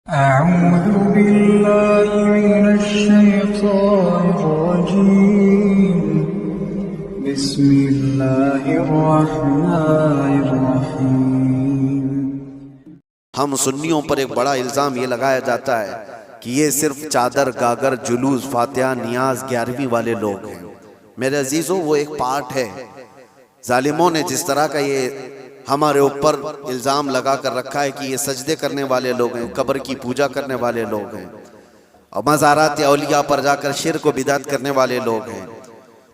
أعوذ بالله من الشيطان الرجيم بسم الله الرحمن الرحيم۔ ہم سنیوں پر ایک بڑا الزام یہ لگایا جاتا ہے کہ یہ صرف چادر گاگر جلوس فاتحہ نیاز 11ویں والے لوگ ہیں۔ میرے عزیزوں، وہ ایک پارٹ ہے۔ ظالموں نے جس طرح کا یہ ہمارے اوپر الزام لگا کر رکھا ہے کہ یہ سجدے کرنے والے لوگ ہیں، قبر کی پوجا کرنے والے لوگ ہیں، اور مزارات اولیاء پر جا کر شرک و بدعت کرنے والے لوگ ہیں،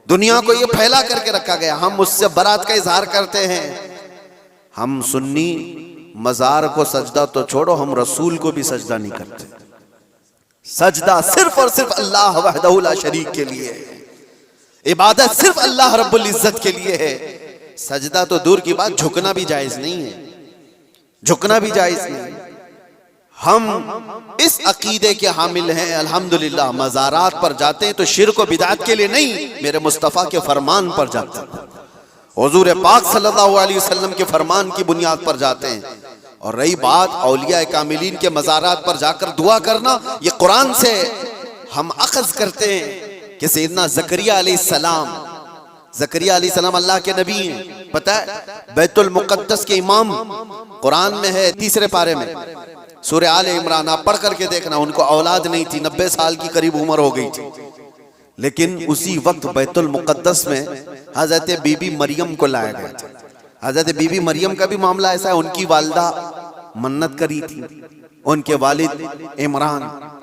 دنیا کو یہ پھیلا کر کے رکھا گیا۔ ہم اس سے برات کا اظہار کرتے ہیں۔ ہم سنی مزار کو سجدہ تو چھوڑو، ہم رسول کو بھی سجدہ نہیں کرتے۔ سجدہ صرف اور صرف اللہ وحدہ لا شریک کے لیے ہے، عبادت صرف اللہ رب العزت کے لیے ہے۔ سجدہ تو دور کی بات، جھکنا بھی جائز نہیں ہے، جھکنا بھی جائز نہیں۔ ہم اس عقیدے کے حامل ہیں، الحمدللہ مزارات پر جاتے ہیں تو شرک و بدعت کے لیے نہیں، میرے مصطفیٰ کے فرمان پر جاتے ہیں، حضور پاک صلی اللہ علیہ وسلم کے فرمان کی بنیاد پر جاتے ہیں۔ اور رہی بات اولیاء کاملین کے مزارات پر جا کر دعا کرنا، یہ قرآن سے ہم اخذ کرتے ہیں کہ سیدنا زکریا علیہ السلام، زکریا علیہ السلام اللہ کے نبی ہیں۔ پتہ ہے بیت المقدس کے امام قرآن میں ہے 3 پارے میں، سورہ آل عمران، آپ پڑھ کر کے دیکھنا۔ ان کو اولاد نہیں تھی، 90 سال کی قریب عمر ہو گئی تھی، لیکن اسی وقت بیت المقدس میں حضرت بی بی مریم کو لایا گیا تھا۔ حضرت بی بی مریم کا بھی معاملہ ایسا ہے، ان کی والدہ منت کری تھی، ان کے والد عمران،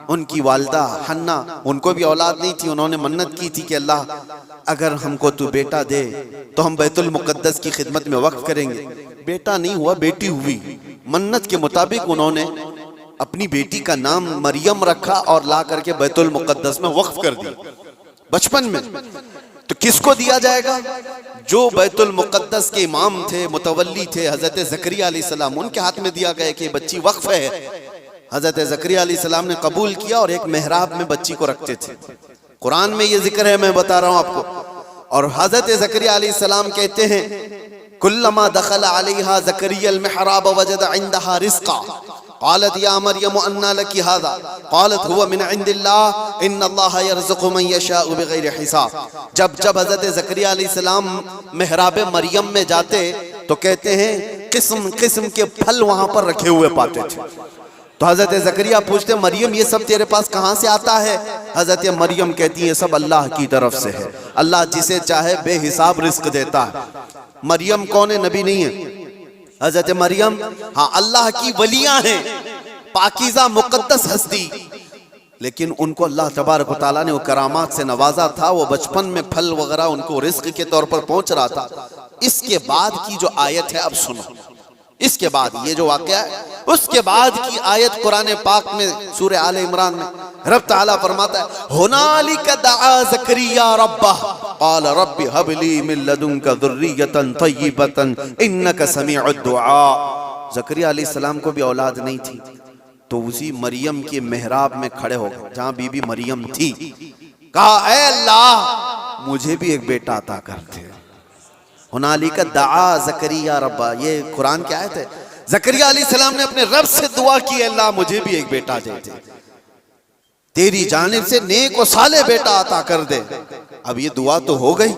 ان کی والدہ حنا، ان کو بھی اولاد نہیں تھی، انہوں نے منت کی تھی کہ اللہ اگر ہم کو تو بیٹا دے تو ہم بیت المقدس کی خدمت میں وقف کریں گے۔ بیٹا نہیں ہوا، بیٹی ہوئی۔ منت کے مطابق انہوں نے اپنی بیٹی کا نام مریم رکھا اور لا کر کے بیت المقدس میں وقف کر دی بچپن میں۔ تو کس کو دیا جائے گا؟ جو بیت المقدس کے امام تھے، متولی تھے، حضرت زکریا علیہ السلام، ان کے ہاتھ میں دیا گیا کہ یہ بچی وقف ہے۔ حضرت زکریا علیہ السلام نے قبول کیا اور ایک محراب میں بچی کو رکھتے تھے۔ قرآن میں یہ ذکر ہے، میں بتا رہا ہوں آپ کو۔ اور حضرت زکریا علیہ السلام کہتے ہیں کلما دخل علیہا زکریا المحراب وجد عندها رزقا قالت یا مریم انا لک ھذا قالت هو من عند اللہ ان اللہ یرزق من یشاء بغیر حساب۔ جب حضرت زکریا علیہ السلام محراب مریم میں جاتے تو کہتے ہیں قسم قسم کے پھل وہاں پر رکھے ہوئے پاتے تھے۔ تو حضرت زکریا پوچھتے مریم یہ سب تیرے پاس کہاں سے آتا ہے؟ حضرت مریم کہتی ہے سب اللہ کی طرف سے ہے، اللہ جسے چاہے بے حساب رزق دیتا ہے۔ مریم کون ہے؟ نبی نہیں ہے حضرت مریم، ہاں اللہ کی ولیاں ہیں، پاکیزہ مقدس ہستی، لیکن ان کو اللہ تبارک و تعالیٰ نے وہ کرامات سے نوازا تھا، وہ بچپن میں پھل وغیرہ ان کو رزق کے طور پر پہنچ رہا تھا۔ اس کے بعد کی جو آیت ہے اب سنو، اس کے بعد یہ جو واقعہ ہے اس کے بعد کی آیت قرآن پاک میں سورہ آل عمران میں رب تعالیٰ فرماتا ہے ہنالک دعا زکریا ربہ قال رب ہب لی من لدنک ذریۃ طیبۃ انک سمیع الدعاء۔ زکریا علیہ السلام کو بھی اولاد نہیں تھی، تو اسی مریم کے محراب میں کھڑے ہو گئے جہاں بی بی مریم تھی، کہا اے اللہ مجھے بھی ایک بیٹا عطا کر دے۔ ہنالک دعا زکریا ربہ، یہ قرآن کی آیت ہے۔ زکریا علیہ السلام نے اپنے رب سے دعا کی اللہ مجھے بھی ایک بیٹا دے دے، تیری جانب سے نیک و صالح بیٹا عطا کر دے۔ اب یہ دعا تو ہو گئی،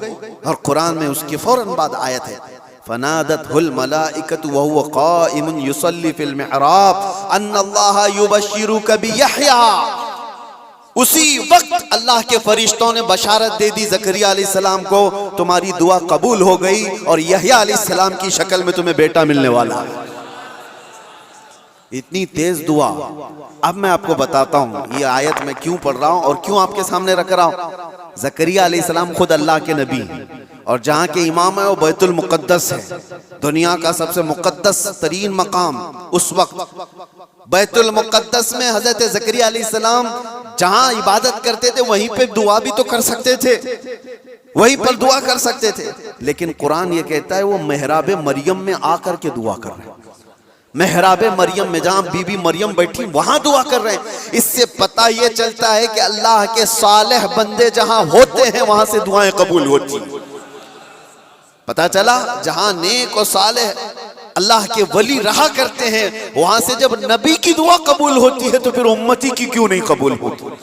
اور قرآن میں اس کے فوراً بعد آیت ہے فنادتہ الملائکۃ وہو قائم یصلی فی المحراب ان اللہ یبشرک بیحییٰ۔ اسی وقت اللہ کے فرشتوں نے بشارت دے دی زکریا علیہ السلام کو تمہاری دعا قبول ہو گئی اور یحییٰ علیہ السلام کی شکل میں تمہیں بیٹا ملنے والا ہے۔ اتنی تیز دعا۔ اب میں آپ کو بتاتا ہوں یہ آیت میں کیوں پڑھ رہا ہوں اور کیوں آپ کے سامنے رکھ رہا ہوں۔ زکریا علیہ السلام خود اللہ کے نبی ہیں، اور جہاں کے امام ہے وہ بیت المقدس ہے، دنیا کا سب سے مقدس ترین مقام اس وقت۔ بیت المقدس میں حضرت زکریا علیہ السلام جہاں عبادت کرتے تھے وہیں پہ دعا بھی تو کر سکتے تھے، وہیں پر دعا کر سکتے تھے، لیکن قرآن یہ کہتا ہے وہ محراب مریم میں آ کر کے دعا کر رہے ہیں۔ محراب مریم میں جہاں بی بی مریم بیٹھی وہاں دعا کر رہے ہیں۔ اس سے پتہ یہ چلتا ہے کہ اللہ کے صالح بندے جہاں ہوتے ہیں وہاں سے دعائیں قبول ہوتی ہیں۔ پتہ چلا جہاں نیک و صالح اللہ کے ولی رہا کرتے ہیں، وہاں سے جب نبی کی دعا قبول ہوتی ہے تو پھر امتی کی کیوں نہیں قبول ہوتی؟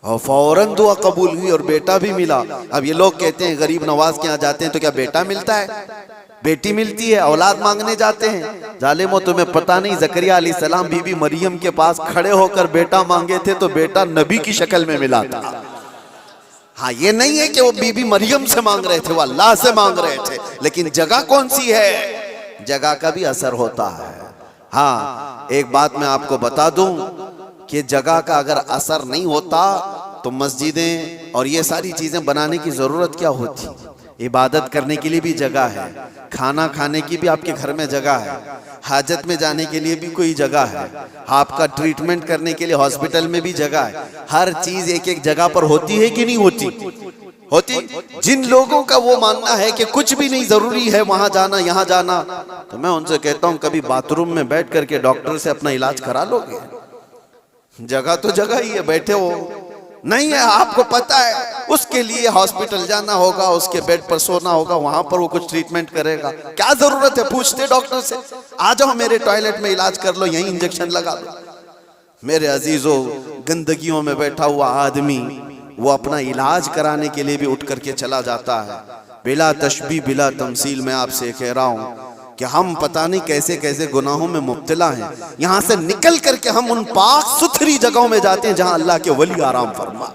اور فوراً دعا قبول ہوئی اور بیٹا بھی ملا۔ اب یہ لوگ کہتے ہیں غریب نواز کے یہاں جاتے ہیں تو کیا بیٹا ملتا ہے؟ بیٹی ملتی ہے، اولاد مانگنے جاتے ہیں۔ ظالمو تمہیں پتہ نہیں، زکریا علیہ السلام بی بی مریم کے پاس کھڑے ہو کر بیٹا مانگے تھے تو بیٹا نبی کی شکل میں ملا تھا۔ ہاں یہ نہیں ہے کہ وہ بی بی مریم سے مانگ رہے تھے، وہ اللہ سے مانگ رہے تھے، لیکن جگہ کون سی ہے؟ جگہ کا بھی اثر ہوتا ہے۔ ہاں ایک بات میں آپ کو بتا دوں کہ جگہ کا اگر اثر نہیں ہوتا تو مسجدیں اور یہ ساری چیزیں بنانے کی ضرورت کیا ہوتی؟ عبادت کرنے کے لیے بھی جگہ ہے، کھانا کھانے کی بھی آپ کے گھر میں جگہ ہے، حاجت میں جانے کے لیے بھی کوئی جگہ ہے، آپ کا ٹریٹمنٹ کرنے کے لیے ہاسپٹل میں بھی جگہ ہے۔ ہر چیز ایک ایک جگہ پر ہوتی ہے کہ نہیں ہوتی؟ ہوتی۔ جن لوگوں کا وہ ماننا ہے کہ کچھ بھی نہیں ضروری ہے وہاں جانا یہاں جانا، تو میں ان سے کہتا ہوں کبھی باتھ روم میں بیٹھ کر کے ڈاکٹر سے اپنا علاج کرا لو گے؟ جگہ تو جگہ ہی ہے، بیٹھے ہو نہیں ہے، آپ کو پتا ہے اس کے لیے ہاسپٹل جانا ہوگا، اس کے بیڈ پر سونا ہوگا، وہاں پر وہ کچھ ٹریٹمنٹ کرے گا، کیا ضرورت ہے؟ پوچھتے ڈاکٹر سے، آ جاؤ میرے ٹوائلٹ میں علاج کر لو، یہیں انجیکشن لگا لو۔ میرے عزیزو، گندگیوں میں بیٹھا ہوا آدمی وہ اپنا علاج کرانے کے لیے بھی اٹھ کر کے چلا جاتا ہے۔ بلا تشبیہ بلا تمثیل میں آپ سے کہہ رہا ہوں کہ ہم پتہ نہیں کیسے کیسے گناہوں میں مبتلا ہیں، یہاں سے نکل کر کے ہم ان پاک ستھری جگہوں میں جاتے ہیں جہاں اللہ کے ولی آرام فرما،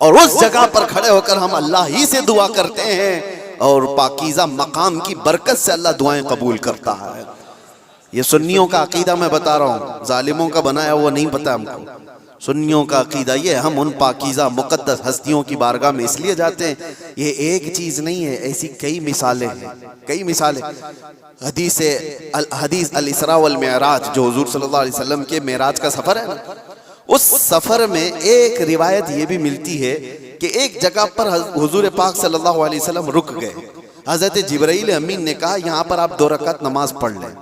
اور اس جگہ پر کھڑے ہو کر ہم اللہ ہی سے دعا کرتے ہیں، اور پاکیزہ مقام کی برکت سے اللہ دعائیں قبول کرتا ہے۔ یہ سنیوں کا عقیدہ میں بتا رہا ہوں، ظالموں کا بنایا وہ نہیں پتا ہم کو۔ سنیوں کا عقیدہ یہ، ہم ان پاکیزہ مقدس ہستیوں کی بارگاہ میں اس لیے جاتے ہیں۔ یہ ایک چیز نہیں ہے، ایسی کئی مثالیں ہیں، کئی مثالیں۔ حدیث الاسراء والمعراج جو حضور صلی اللہ علیہ وسلم کے معراج کا سفر ہے نا، اس سفر میں ایک روایت یہ بھی ملتی ہے کہ ایک جگہ پر حضور پاک صلی اللہ علیہ وسلم رک گئے۔ حضرت جبرائیل امین نے کہا یہاں پر آپ 2 رکعت نماز پڑھ لیں۔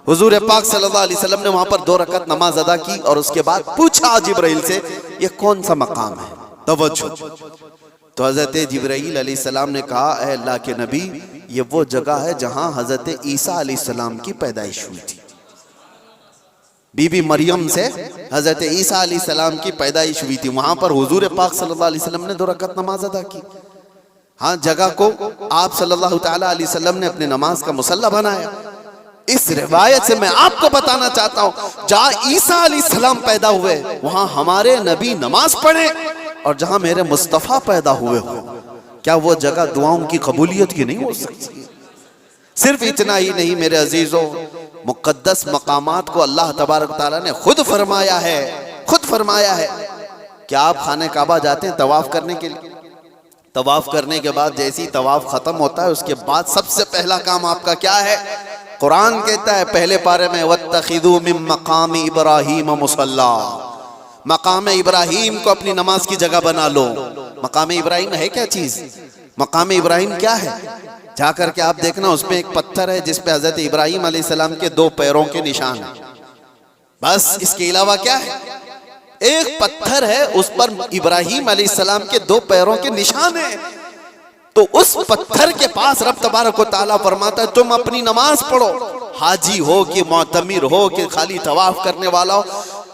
حضور پاک صلی اللہ علیہ وسلم نے وہاں پر 2 رکعت نماز ادا کی، اور اس کے بعد پوچھا جبرائیل سے یہ کون سا مقام ہے؟ توجہ۔ تو حضرت جبرائیل علیہ السلام نے کہا اے اللہ کے نبی، یہ وہ جگہ ہے جہاں حضرت عیسیٰ علیہ السلام کی پیدائش ہوئی تھی۔ بی بی مریم سے حضرت عیسیٰ علیہ السلام کی پیدائش ہوئی تھی، وہاں پر حضور پاک صلی اللہ علیہ وسلم نے 2 رکعت نماز ادا کی۔ ہاں جگہ کو آپ صلی اللہ تعالیٰ علیہ وسلم نے اپنے نماز کا مصلی بنایا۔ اس روایت سے میں آپ کو بتانا چاہتا ہوں جہاں عیسیٰ علیہ السلام پیدا ہوئے وہاں ہمارے نبی نماز پڑھے، اور جہاں میرے مصطفیٰ پیدا ہوئے ہو، کیا وہ جگہ دعاؤں کی قبولیت کی نہیں ہو سکتی؟ صرف اتنا ہی نہیں میرے عزیزوں، مقدس مقامات کو اللہ تبارک تعالیٰ نے خود فرمایا ہے کہ آپ خانہ کعبہ جاتے ہیں طواف کرنے کے لیے، طواف کرنے کے بعد جیسی طواف ختم ہوتا ہے اس کے بعد سب سے پہلا کام آپ کا کیا ہے؟ قرآن کہتا ہے پہلے پارے میں وَاتَّخِذُوا مِن مَقَامِ إِبْرَاهِيمَ مُصَلَّى، مقام ابراہیم کو اپنی نماز کی جگہ بنا لو۔ مقام ابراہیم ہے کیا چیز؟ مقام ابراہیم کیا ہے؟ جا کر کے آپ دیکھنا، اس میں ایک پتھر ہے جس پہ حضرت ابراہیم علیہ السلام کے 2 پیروں کے نشان ہیں، بس اس کے علاوہ کیا ہے؟ ایک پتھر ہے، اس پر ابراہیم علیہ السلام کے 2 پیروں کے نشان ہیں۔ تو اس پتھر کے پاس رب تبارک و تعالیٰ فرماتا ہے تم اپنی نماز پڑھو، حاجی ہو کہ معتمر ہو کہ خالی طواف کرنے والا ہو،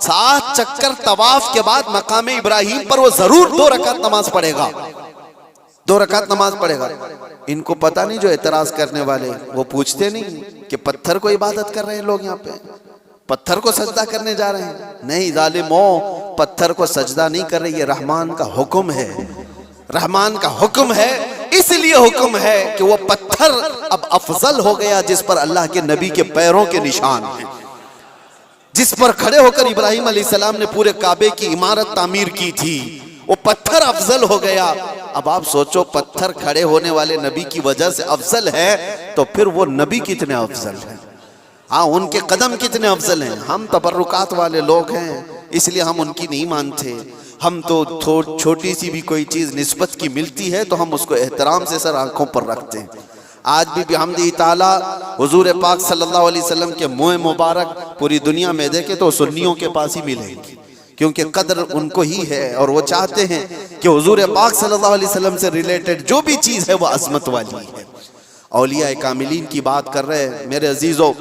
7 چکر طواف کے بعد مقام ابراہیم پر وہ ضرور 2 رکعت نماز پڑھے گا، 2 رکعت نماز پڑھے گا۔ ان کو پتہ نہیں جو اعتراض کرنے والے وہ پوچھتے نہیں کہ پتھر کو عبادت کر رہے ہیں لوگ، یہاں پہ پتھر کو سجدہ کرنے جا رہے ہیں؟ نہیں ظالموں، پتھر کو سجدہ نہیں کر رہے، یہ رحمان کا حکم ہے، رحمان کا حکم ہے۔ اس لیے حکم ہے کہ وہ پتھر اب افضل ہو گیا جس پر اللہ کے نبی کے پیروں کے نشان ہیں، جس پر کھڑے ہو کر ابراہیم علیہ السلام نے پورے کعبے کی عمارت تعمیر کی تھی، وہ پتھر افضل ہو گیا۔ اب آپ سوچو پتھر کھڑے ہونے والے نبی کی وجہ سے افضل ہے تو پھر وہ نبی کتنے افضل ہیں، ہاں ان کے قدم کتنے افضل ہیں۔ ہم تبرکات والے لوگ ہیں اس لیے ہم ان کی نہیں مانتے، ہم تو چھوٹی سی بھی کوئی چیز نسبت کی ملتی ہے تو ہم اس کو احترام سے سر آنکھوں پر رکھتے ہیں۔ آج بھی بحمدہ تعالیٰ حضور پاک صلی اللہ علیہ وسلم کے منہ مبارک پوری دنیا میں دیکھے تو سنیوں کے پاس ہی ملے گی، کیونکہ قدر ان کو ہی ہے، اور وہ چاہتے ہیں کہ حضور پاک صلی اللہ علیہ وسلم سے ریلیٹڈ جو بھی چیز ہے وہ عظمت والی ہے۔ اولیاء کاملین کی بات کر رہے ہیں میرے عزیزو،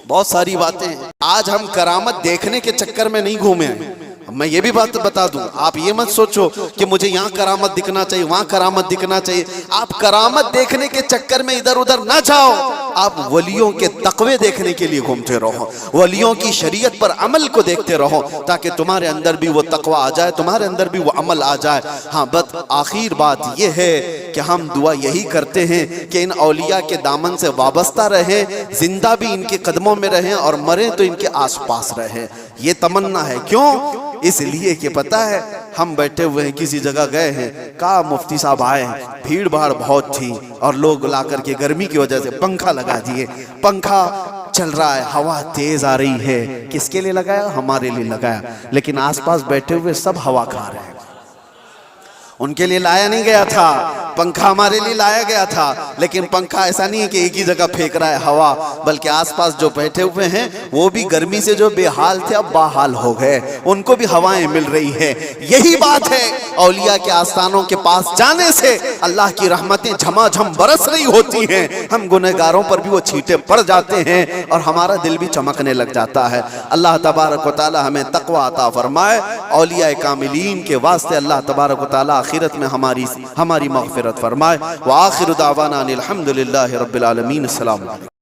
بہت ساری باتیں ہیں. آج ہم کرامت دیکھنے کے چکر میں نہیں گھومے ہیں. میں یہ بھی بات بتا دوں، آپ یہ مت سوچو کہ مجھے یہاں کرامت دکھنا چاہیے وہاں کرامت دکھنا چاہیے. آپ کرامت دیکھنے کے چکر میں ادھر ادھر نہ جاؤ، آپ ولیوں کے تقوی دیکھنے کے لیے گھومتے رہو، ولیوں کی شریعت پر عمل کو دیکھتے رہو، تاکہ تمہارے اندر بھی وہ تقوی آ جائے، تمہارے اندر بھی وہ عمل آ جائے. ہاں بس آخر بات یہ ہے کہ ہم دعا یہی کرتے ہیں کہ ان اولیاء کے دامن سے وابستہ رہیں، زندہ بھی ان کے قدموں میں رہیں اور مریں تو ان کے آس پاس رہیں. یہ تمنا ہے. کیوں؟ اس لیے کہ پتہ ہے ہم بیٹھے ہوئے ہیں کسی جگہ گئے ہیں، کہا مفتی صاحب آئے ہیں، بھیڑ بھاڑ بہت تھی اور لوگ لا کر کے گرمی کی وجہ سے پنکھا لگا دیے، پنکھا چل رہا ہے، ہوا تیز آ رہی ہے. کس کے لیے لگایا؟ ہمارے لیے لگایا. لیکن آس پاس بیٹھے ہوئے سب ہوا کھا رہے ہیں. ان کے لیے لایا نہیں گیا تھا پنکھا، ہمارے لیے لایا گیا تھا. لیکن پنکھا ایسا نہیں ہے کہ ایک ہی جگہ پھینک رہا ہے ہوا، بلکہ آس پاس جو بیٹھے ہوئے ہیں وہ بھی گرمی سے جو بے حال تھے اب باحال ہو گئے، ان کو بھی ہوائیں مل رہی ہیں. یہی بات ہے اولیاء کے آستانوں کے پاس جانے سے اللہ کی رحمتیں جھما جھم برس رہی ہوتی ہیں. ہم گنہگاروں پر بھی وہ چھینٹے پڑ جاتے ہیں اور ہمارا دل بھی چمکنے لگ جاتا ہے. اللہ تبارک و تعالی ہمیں تقوی عطا فرمائے. اولیاء کاملین کے واسطے اللہ تبارک و تعالی آخرت میں ہماری مغفرت فرمائے. وآخر دعوانا الحمدللہ رب العالمین. السلام علیکم.